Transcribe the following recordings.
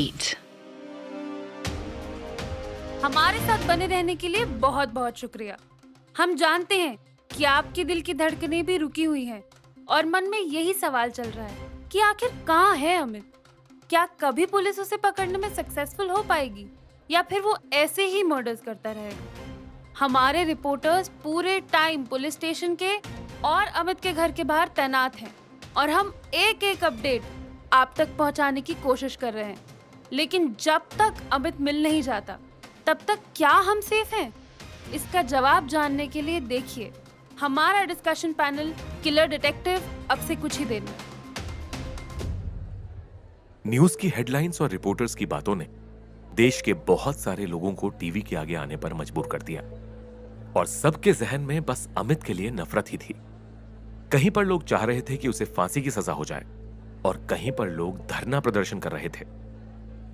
8. हमारे साथ बने रहने के लिए बहुत बहुत शुक्रिया। हम जानते हैं कि आपके दिल की धड़कनें भी रुकी हुई हैं और मन में यही सवाल चल रहा है कि आखिर कहाँ है अमित? क्या कभी पुलिस उसे पकड़ने में सक्सेसफुल हो पाएगी या फिर वो ऐसे ही मर्डर्स करता रहेगा? हमारे रिपोर्टर्स पूरे टाइम पुलिस स्टेशन के और अमित के घर के बाहर तैनात हैं और हम एक एक अपडेट आप तक पहुंचाने की कोशिश कर रहे हैं। लेकिन जब तक अमित मिल नहीं जाता तब तक क्या हम सेफ हैं? इसका जवाब जानने के लिए देखिए हमारा डिस्कशन पैनल किलर डिटेक्टिव अब से कुछ ही देर में। न्यूज की हेडलाइंस और रिपोर्टर्स की बातों ने देश के बहुत सारे लोगों को टीवी के आगे आने पर मजबूर कर दिया और सबके जहन में बस अमित के लिए नफरत ही थी। कहीं पर लोग चाह रहे थे कि उसे फांसी की सजा हो जाए और कहीं पर लोग धरना प्रदर्शन कर रहे थे।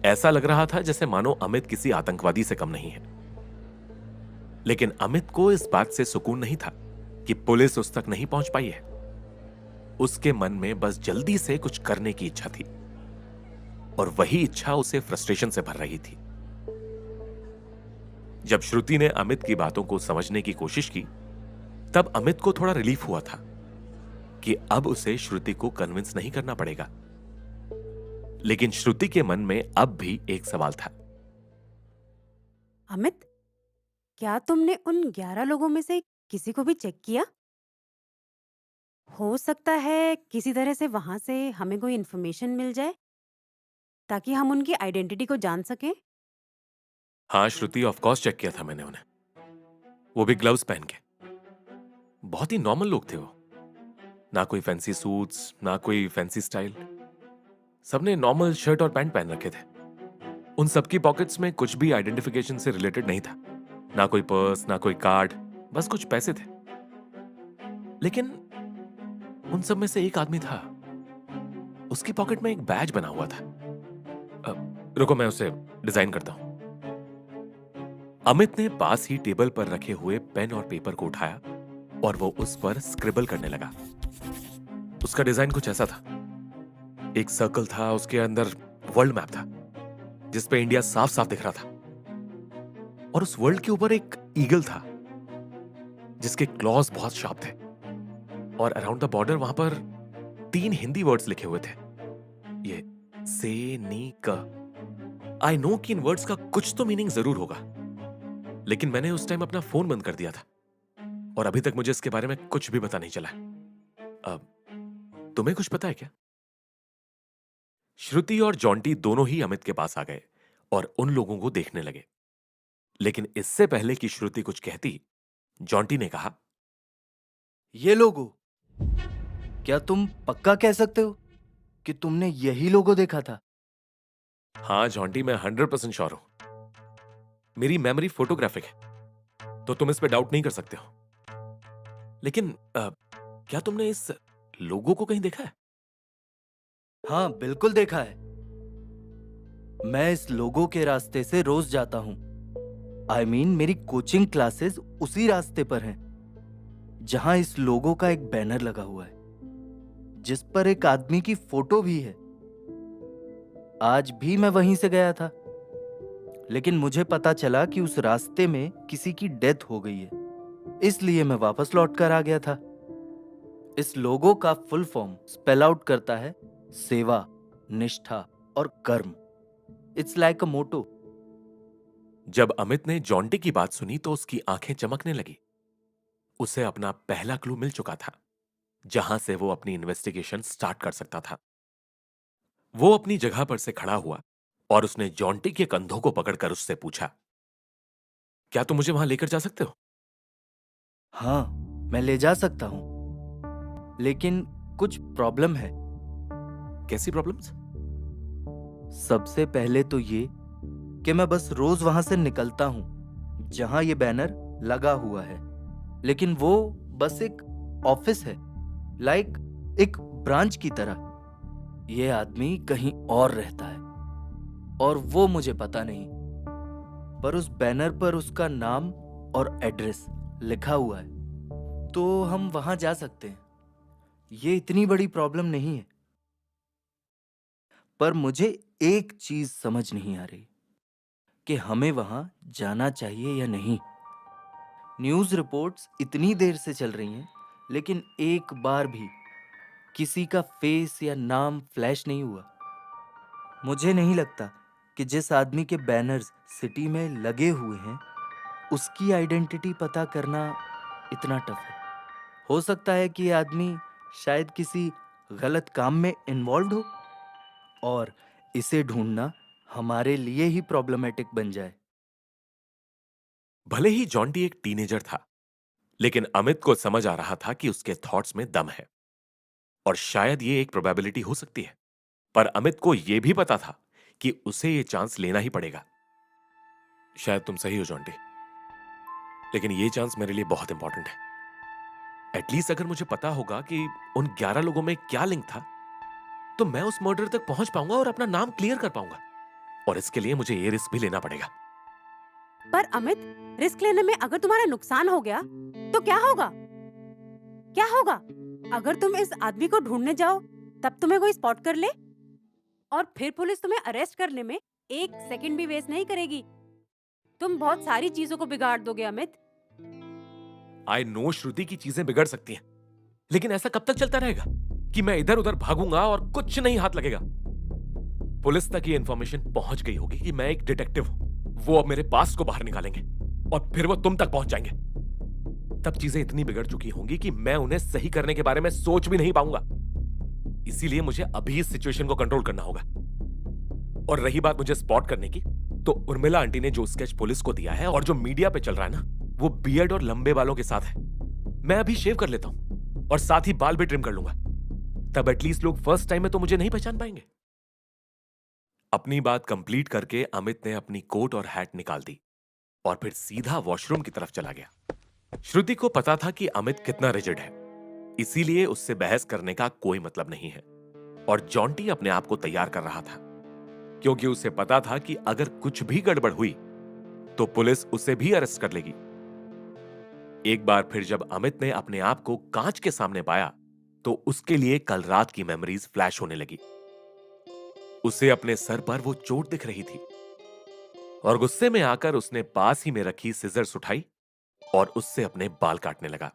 ऐसा लग रहा था जैसे मानो अमित किसी आतंकवादी से कम नहीं है। लेकिन अमित को इस बात से सुकून नहीं था कि पुलिस उस तक नहीं पहुंच पाई है। उसके मन में बस जल्दी से कुछ करने की इच्छा थी और वही इच्छा उसे फ्रस्ट्रेशन से भर रही थी। जब श्रुति ने अमित की बातों को समझने की कोशिश की तब अमित को थोड़ा रिलीफ हुआ था कि अब उसे श्रुति को कन्विंस नहीं करना पड़ेगा। लेकिन श्रुति के मन में अब भी एक सवाल था। अमित, क्या तुमने उन 11 लोगों में से किसी को भी चेक किया? हो सकता है किसी तरह से वहां से हमें कोई इन्फॉर्मेशन मिल जाए ताकि हम उनकी आइडेंटिटी को जान सकें। हाँ श्रुति, ऑफ कोर्स चेक किया था मैंने उन्हें, वो भी ग्लव्स पहन के। बहुत ही नॉर्मल लोग थे वो, ना कोई फैंसी सूट्स ना कोई फैंसी स्टाइल। सबने नॉर्मल शर्ट और पैंट पहन रखे थे। उन सबकी पॉकेट्स में कुछ भी आइडेंटिफिकेशन से रिलेटेड नहीं था, ना कोई पर्स ना कोई कार्ड, बस कुछ पैसे थे। लेकिन उन सब में से एक आदमी था, उसकी पॉकेट में एक बैज बना हुआ था। रुको मैं उसे डिजाइन करता हूं। अमित ने पास ही टेबल पर रखे हुए पेन और पेपर को उठाया और वो उस पर स्क्रिबल करने लगा। उसका डिजाइन कुछ ऐसा था। एक सर्कल था, उसके अंदर वर्ल्ड मैप था जिस पे इंडिया साफ साफ दिख रहा था और उस वर्ल्ड के ऊपर एक ईगल था जिसके क्लॉज बहुत शार्प थे और अराउंड द बॉर्डर वहां पर 3 हिंदी वर्ड्स लिखे हुए थे, ये से नी क। आई नो कि इन वर्ड्स का कुछ तो मीनिंग जरूर होगा, लेकिन मैंने उस टाइम अपना फोन बंद कर दिया था और अभी तक मुझे इसके बारे में कुछ भी पता नहीं चला। अब तुम्हें कुछ पता है क्या? श्रुति और जॉन्टी दोनों ही अमित के पास आ गए और उन लोगों को देखने लगे। लेकिन इससे पहले कि श्रुति कुछ कहती, जॉन्टी ने कहा, ये लोगो, क्या तुम पक्का कह सकते हो कि तुमने यही लोगो देखा था? हाँ जॉन्टी, मैं 100% श्योर हूं। मेरी मेमोरी फोटोग्राफिक है तो तुम इस पे डाउट नहीं कर सकते हो। लेकिन क्या तुमने इस लोगो को कहीं देखा है? हाँ बिल्कुल देखा है। मैं इस लोगो के रास्ते से रोज जाता हूं। मेरी कोचिंग क्लासेस उसी रास्ते पर हैं, जहां इस लोगो का एक बैनर लगा हुआ है जिस पर एक आदमी की फोटो भी है। आज भी मैं वहीं से गया था, लेकिन मुझे पता चला कि उस रास्ते में किसी की डेथ हो गई है, इसलिए मैं वापस लौट कर आ गया था। इस लोगो का फुल फॉर्म स्पेल आउट करता है सेवा, निष्ठा और कर्म। इट्स लाइक अ मोटो। जब अमित ने जॉन्टी की बात सुनी तो उसकी आंखें चमकने लगी। उसे अपना पहला क्लू मिल चुका था जहां से वो अपनी इन्वेस्टिगेशन स्टार्ट कर सकता था। वो अपनी जगह पर से खड़ा हुआ और उसने जॉन्टी के कंधों को पकड़कर उससे पूछा, क्या तुम मुझे वहां लेकर जा सकते हो? हाँ, मैं ले जा सकता हूं, लेकिन कुछ प्रॉब्लम है। कैसी प्रॉब्लम्स? सबसे पहले तो ये कि मैं बस रोज वहां से निकलता हूं जहां ये बैनर लगा हुआ है, लेकिन वो बस एक ऑफिस है, लाइक एक ब्रांच की तरह। ये आदमी कहीं और रहता है और वो मुझे पता नहीं, पर उस बैनर पर उसका नाम और एड्रेस लिखा हुआ है, तो हम वहां जा सकते हैं। ये इतनी बड़ी प्रॉब्लम नहीं है। पर मुझे एक चीज समझ नहीं आ रही कि हमें वहां जाना चाहिए या नहीं। न्यूज़ रिपोर्ट्स इतनी देर से चल रही हैं, लेकिन एक बार भी किसी का फेस या नाम फ्लैश नहीं हुआ। मुझे नहीं लगता कि जिस आदमी के बैनर्स सिटी में लगे हुए हैं, उसकी आइडेंटिटी पता करना इतना टफ है। हो सकता है कि ये आदमी शायद किसी गलत काम में इन्वॉल्व हो और इसे ढूंढना हमारे लिए ही प्रॉब्लमेटिक बन जाए। भले ही जॉन्टी एक टीनेजर था, लेकिन अमित को समझ आ रहा था कि उसके थॉट्स में दम है और शायद ये एक प्रोबेबिलिटी हो सकती है। पर अमित को यह भी पता था कि उसे ये चांस लेना ही पड़ेगा। शायद तुम सही हो जॉन्टी, लेकिन ये चांस मेरे लिए बहुत इंपॉर्टेंट है। एटलीस्ट अगर मुझे पता होगा कि उन 11 लोगों में क्या लिंक था, तो मैं उस मर्डर तक पहुंच पाऊंगा और अपना नाम क्लियर कर पाऊंगा। और इसके लिए मुझे ये रिस्क भी लेना पड़ेगा। पर अमित, रिस्क लेने में अगर तुम्हारा नुकसान हो गया तो क्या होगा? क्या होगा अगर तुम इस आदमी को ढूंढने जाओ, तब तुम्हें कोई स्पॉट कर ले और फिर पुलिस तुम्हें अरेस्ट करने में एक सेकंड भी वेस्ट नहीं करेगी। तुम बहुत सारी चीजों को बिगाड़ दोगे अमित। आई नो श्रुति की चीजें बिगड़ सकती हैं, लेकिन ऐसा कब तक चलता रहेगा कि मैं इधर उधर भागूंगा और कुछ नहीं हाथ लगेगा? पुलिस तक ये इंफॉर्मेशन पहुंच गई होगी कि मैं एक डिटेक्टिव हूं। वो अब मेरे पास को बाहर निकालेंगे और फिर वो तुम तक पहुंच जाएंगे। तब चीजें इतनी बिगड़ चुकी होंगी कि मैं उन्हें सही करने के बारे में सोच भी नहीं पाऊंगा। इसीलिए मुझे अभी इस सिचुएशन को कंट्रोल करना होगा। और रही बात मुझे स्पॉट करने की, तो उर्मिला आंटी ने जो स्केच पुलिस को दिया है और जो मीडिया पे चल रहा है ना, वो बियर्ड और लंबे बालों के साथ है। मैं अभी शेव कर लेता हूं और साथ ही बाल भी ट्रिम कर लूंगा। तब एटलीस्ट लोग फर्स्ट टाइम में तो मुझे नहीं पहचान पाएंगे। अपनी बात कंप्लीट करके अमित ने अपनी कोट और हैट निकाल दी और फिर सीधा वॉशरूम की तरफ चला गया। श्रुति को पता था कि अमित कितना रिजिड है, इसीलिए उससे बहस करने का कोई मतलब नहीं है। और जॉन्टी अपने आप को तैयार कर रहा था, क्योंकि उसे पता था कि अगर कुछ भी गड़बड़ हुई तो पुलिस उसे भी अरेस्ट कर लेगी। एक बार फिर जब अमित ने अपने आप को कांच के सामने पाया, तो उसके लिए कल रात की मेमोरीज फ्लैश होने लगी। उसे अपने सर पर वो चोट दिख रही थी और गुस्से में आकर उसने पास ही में रखी सिजर्स उठाई और उससे अपने बाल काटने लगा।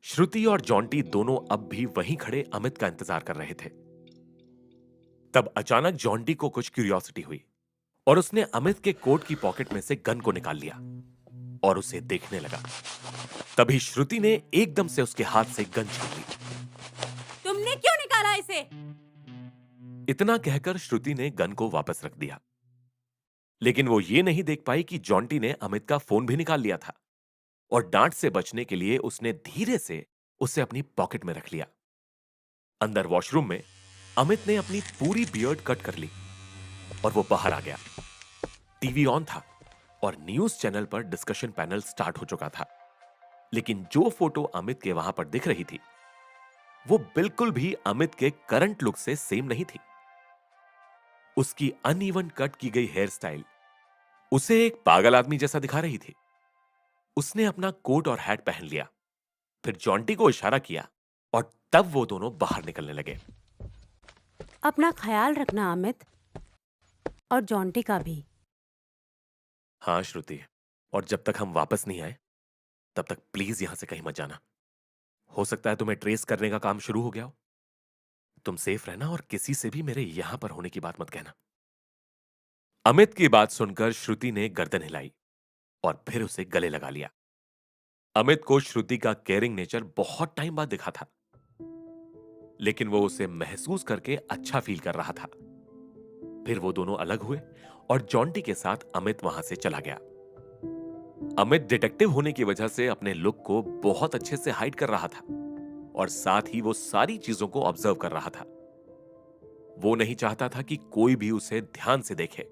श्रुति और जॉन्टी दोनों अब भी वहीं खड़े अमित का इंतजार कर रहे थे। तब अचानक जॉन्टी को कुछ क्यूरियोसिटी हुई और उसने अमित के कोट की पॉकेट में से गन को निकाल लिया और उसे देखने लगा। तभी श्रुति ने एकदम से उसके हाथ से गन छीन ली। तुमने क्यों निकाला इसे? इतना कहकर श्रुति ने गन को वापस रख दिया, लेकिन वो ये नहीं देख पाई कि जॉन्टी ने अमित का फोन भी निकाल लिया था और डांट से बचने के लिए उसने धीरे से उसे अपनी पॉकेट में रख लिया। अंदर वॉशरूम में अमित ने अपनी पूरी बियर्ड कट कर ली और वो बाहर आ गया। टीवी ऑन था और न्यूज चैनल पर डिस्कशन पैनल स्टार्ट हो चुका था, लेकिन जो फोटो अमित के वहां पर दिख रही थी, वो बिल्कुल भी अमित के करंट लुक से सेम नहीं थी। उसकी अनइवन कट की गई हेयर स्टाइल उसे एक पागल आदमी जैसा दिखा रही थी। उसने अपना कोट और हैट पहन लिया, फिर जॉन्टी को इशारा किया और तब वो दोनों बाहर निकलने लगे। अपना ख्याल रखना अमित, और जॉन्टी का भी। हाँ श्रुति, और जब तक हम वापस नहीं आए तब तक प्लीज यहां से कहीं मत जाना। हो सकता है तुम्हें ट्रेस करने का काम शुरू हो गया हो। तुम सेफ रहना और किसी से भी मेरे यहां पर होने की बात मत कहना। अमित की बात सुनकर श्रुति ने गर्दन हिलाई और फिर उसे गले लगा लिया। अमित को श्रुति का केयरिंग नेचर बहुत टाइम बाद दिखा था, लेकिन वो उसे महसूस करके अच्छा फील कर रहा था। फिर वो दोनों अलग हुए और जॉन्टी के साथ अमित वहां से चला गया। अमित डिटेक्टिव होने की वजह से अपने लुक को बहुत अच्छे से हाइड कर रहा था और साथ ही वो सारी चीजों को ऑब्जर्व कर रहा था। वो नहीं चाहता था कि कोई भी उसे ध्यान से देखे,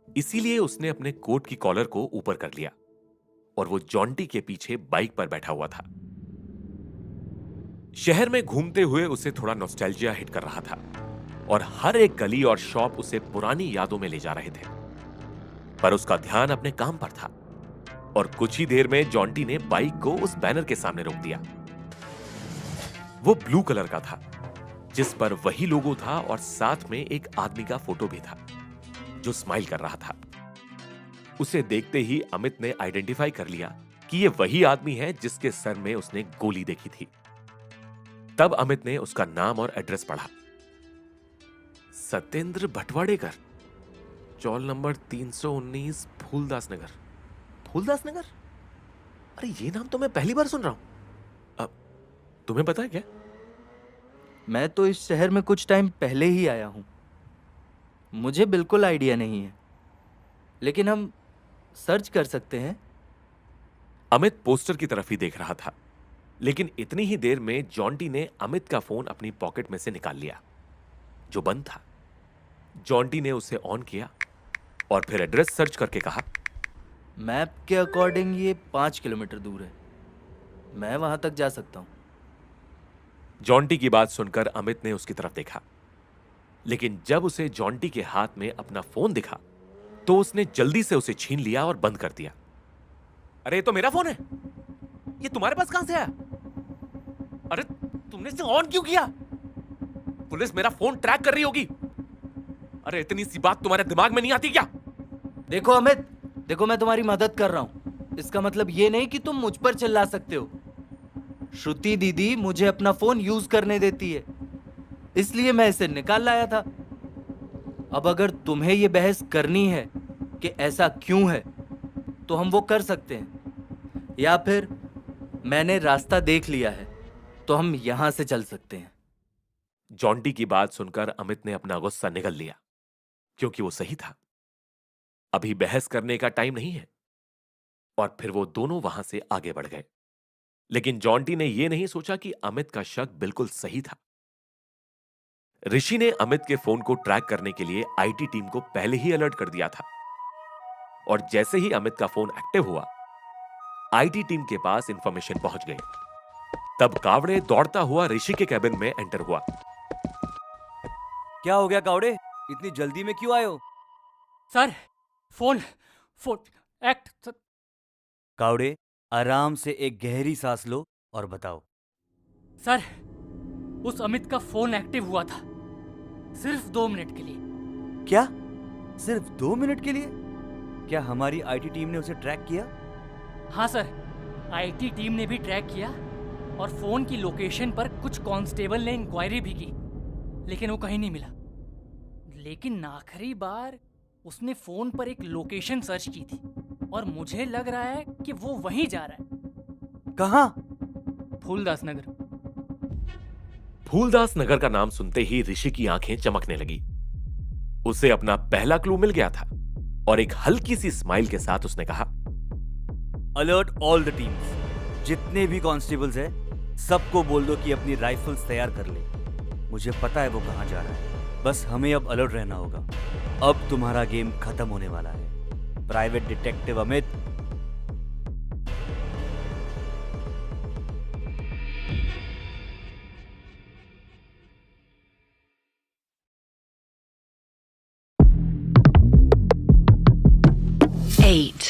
इसीलिए उसने अपने कोट की कॉलर को ऊपर कर लिया और वो जॉन्टी के पीछे बाइक पर बैठा हुआ था। शहर में घूमते हुए उसे थोड़ा नॉस्टैल्जिया हिट कर रहा था और हर एक गली और शॉप उसे पुरानी यादों में ले जा रहे थे, पर उसका ध्यान अपने काम पर था। और कुछ ही देर में जॉन्टी ने बाइक को उस बैनर के सामने रोक दिया। वो ब्लू कलर का था, जिस पर वही लोगो था और साथ में एक आदमी का फोटो भी था जो स्माइल कर रहा था। उसे देखते ही अमित ने आइडेंटिफाई कर लिया कि ये वही आदमी है जिसके सर में उसने गोली देखी थी। तब अमित ने उसका नाम और एड्रेस पढ़ा। सत्येंद्र भटवाड़ेकर, चौल नंबर 319, फूलदास नगर। फूलदास नगर? अरे ये नाम तो मैं पहली बार सुन रहा हूं। अब तुम्हें पता है क्या? मैं तो इस शहर में कुछ टाइम पहले ही आया हूं, मुझे बिल्कुल आइडिया नहीं है, लेकिन हम सर्च कर सकते हैं। अमित पोस्टर की तरफ ही देख रहा था, लेकिन इतनी ही देर में जॉन्टी ने अमित का फोन अपनी पॉकेट में से निकाल लिया, जो बंद था। जॉन्टी ने उसे ऑन किया और फिर एड्रेस सर्च करके कहा, मैप के अकॉर्डिंग ये 5 किलोमीटर दूर है, मैं वहां तक जा सकता हूं। जॉन्टी की बात सुनकर अमित ने उसकी तरफ देखा, लेकिन जब उसे जॉन्टी के हाथ में अपना फोन दिखा तो उसने जल्दी से उसे छीन लिया और बंद कर दिया। अरे ये तो मेरा फोन है, ये तुम्हारे पास कहां से आया? अरे तुमने इसे ऑन क्यों किया? पुलिस मेरा फोन ट्रैक कर रही होगी। अरे इतनी सी बात तुम्हारे दिमाग में नहीं आती क्या? देखो अमित, देखो मैं तुम्हारी मदद कर रहा हूं, इसका मतलब ये नहीं कि तुम मुझ पर चिल्ला सकते हो। श्रुति दीदी मुझे अपना फोन यूज करने देती है, इसलिए मैं इसे निकाल लाया था। अब अगर तुम्हें यह बहस करनी है कि ऐसा क्यों है तो हम वो कर सकते हैं, या फिर मैंने रास्ता देख लिया है तो हम यहां से चल सकते हैं। जॉन्टी की बात सुनकर अमित ने अपना गुस्सा निगल लिया, क्योंकि वो सही था। अभी बहस करने का टाइम नहीं है। और फिर वो दोनों वहां से आगे बढ़ गए। लेकिन जॉन्टी ने यह नहीं सोचा कि अमित का शक बिल्कुल सही था। ऋषि ने अमित के फोन को ट्रैक करने के लिए आईटी टीम को पहले ही अलर्ट कर दिया था, और जैसे ही अमित का फोन एक्टिव हुआ, आईटी टीम के पास इंफॉर्मेशन पहुंच गई। तब कावड़े दौड़ता हुआ ऋषि के कैबिन में एंटर हुआ। क्या हो गया कावड़े, इतनी जल्दी में क्यों आए हो? Sir phone act. कावड़े आराम से एक गहरी सांस लो और बताओ। सर उस अमित का फोन एक्टिव हुआ था, सिर्फ 2 मिनट के लिए। क्या सिर्फ 2 मिनट के लिए? क्या हमारी आईटी टीम ने उसे ट्रैक किया? हाँ सर, आईटी टीम ने भी ट्रैक किया और फोन की लोकेशन पर कुछ कांस्टेबल ने इंक्वायरी भी की, लेकिन वो कहीं नहीं मिला। लेकिन आखिरी बार उसने फोन पर एक लोकेशन सर्च की थी और मुझे लग रहा है कि वो वहीं जा रहा है। कहाँ? फूलदास नगर। फूलदास नगर का नाम सुनते ही ऋषि की आंखें चमकने लगी। उसे अपना पहला क्लू मिल गया था और एक हल्की सी स्माइल के साथ उसने कहा, अलर्ट ऑल द टीम्स, जितने भी कांस्टेबल्स हैं सबको बोल दो कि अपनी राइफल्स तैयार कर ले। मुझे पता है वो कहां जा रहा है, बस हमें अब अलर्ट रहना होगा। अब तुम्हारा गेम खत्म होने वाला है, प्राइवेट डिटेक्टिव अमित। Eight.